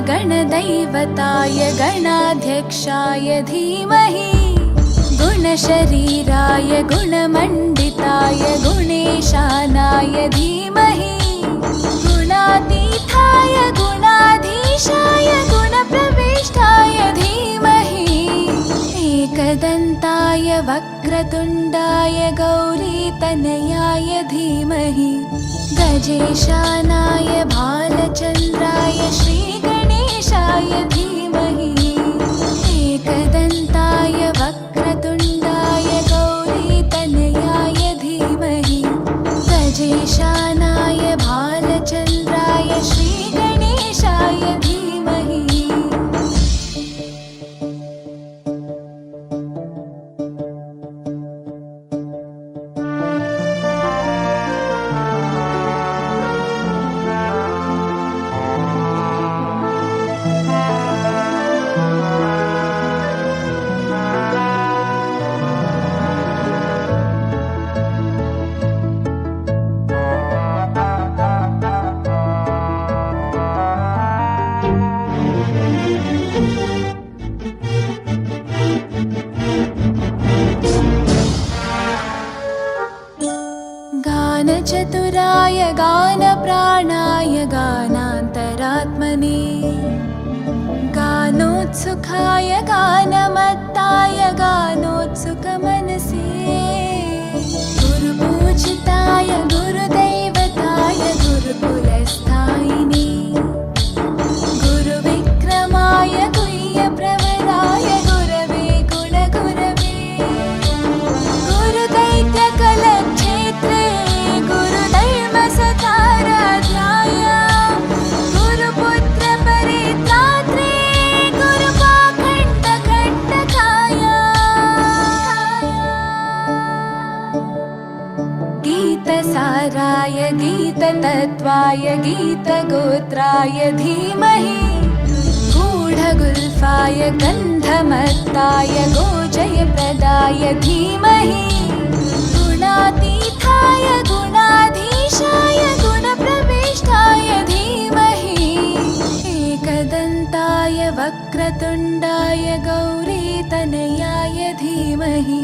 गणदैवताय गणाध्यक्षाय धीमहि गुणशरीराय गुणमण्डिताय गुणेशानाय धीमहि गुणातीताय गुणाधीशाय गुणप्रविष्टाय धीमहि एकदन्ताय वक्रतुण्डाय गौरीतनयाय धीमहि गजेशानाय भालचन्द्राय श्रीगणेशाय धीमहि एकदन्ताय वक्रतुण्डाय गौरीतनयाय धीमहि गजेशानाय भालचन्द्राय श्रीगणेशाय धीमहि। गानचतुराय गानप्राणाय गानान्तरात्मने गानोत्सुकाय गानमत्ताय गानोत्सुकमनसे गुरुपूजिताय गुरुदैवताय गुरुकुलस्थायिने गुरुविक्रमाय गुह्यप्रवराय गुरवे गुणगुरवे गुरुदैत्यकलक्षेत्रे गुरुधर्मसताराध्याय गुरुपुत्रपरित्रात्रे गुरुपाखण्डखण्डकाय गीतसाराय गीततत्त्वाय गीतगोत्राय धीमहि गूढगुल्फाय गन्धमत्ताय गोजयप्रदाय धीमहि गुणातीताय गुणाधीशाय गुणप्रविष्टाय धीमहि एकदन्ताय वक्रतुण्डाय गौरीतनयाय धीमहि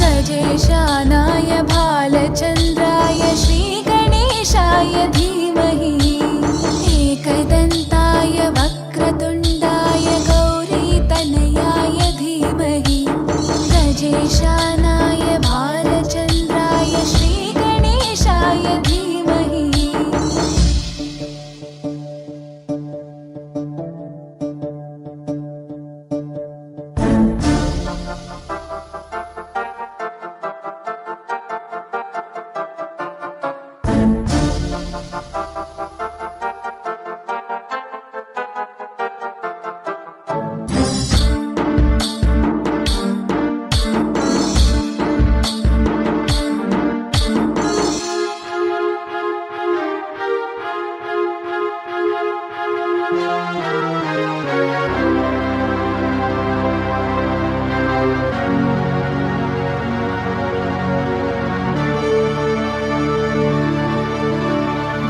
गजेशानाय भालचन्द्राय श्रीगणेशाय धीमहि एकदन्ताय वक्रतुण्डाय गौरीतनयाय धीमहि गजेशानाय भालचन्द्राय श्रीगणेशाय धीमहि।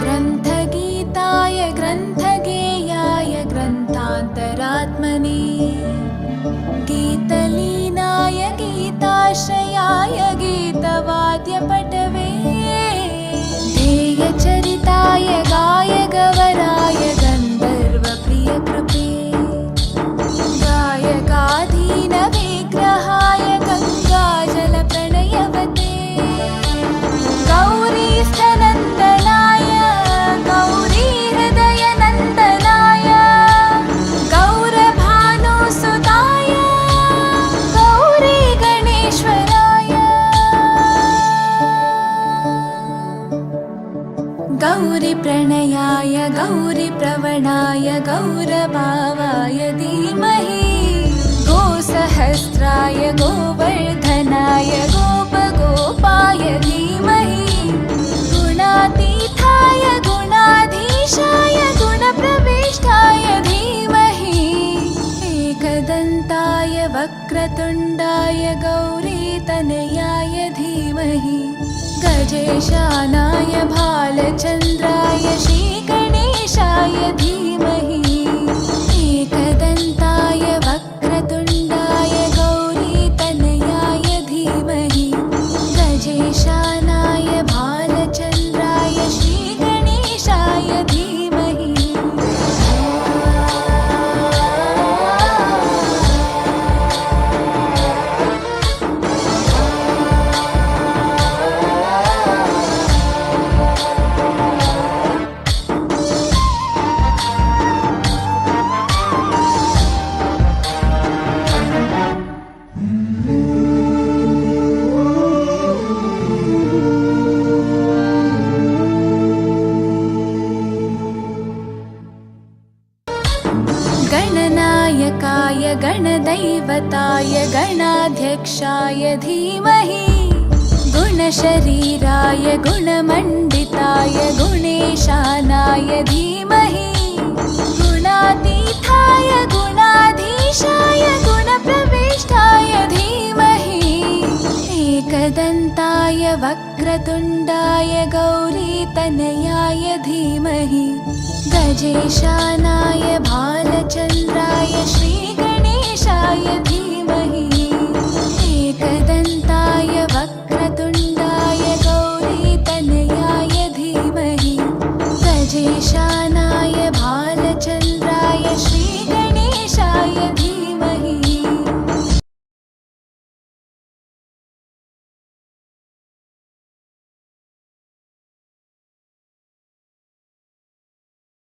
ग्रन्थगीताय ग्रन्थगेयाय ग्रन्थान्तरात्मने गीतलीनाय गीताश्रयाय गीतवाद्यपटवे ध्येयचरिताय गायगवराय गन्धर्वप्रियकृपे गायकाधीनविग्रहाय गङ्गाजलप्रणयवते गौरीस्थनन्दनाय गौरीहृदयनन्दनाय गौरभानुसुताय गौरीगणेश्वराय गौरीप्रणयाय गौरीप्रवणाय गौरभावाय धीमहि गोसहस्राय गोवर्धनाय गोपगोपाय धीमहि गुणातीताय गुणाधीशाय गुणप्रविष्टाय धीमहि एकदन्ताय वक्रतुण्डाय गौरीतनयाय धीमहि गजेशानाय भालचन्द्राय श्रीगणेशाय धीमहि। एकदन्ताय वक्रतुण्डाय गौरीतनयाय धीमहि गजेशानाय भालचन्द्राय श्रीगणेशाय धीमहि। गणनायकाय गणदैवताय गणाध्यक्षाय धीमहि गुणशरीराय गुणमण्डिताय गुणेशानाय धीमहि गुणातीताय गुणाधीशाय गुणप्रविष्टाय धीमहि एकदन्ताय वक्रतुण्डाय गौरीतनयाय धीमहि गजेशानाय भालचन्द्राय श्रीगणेशाय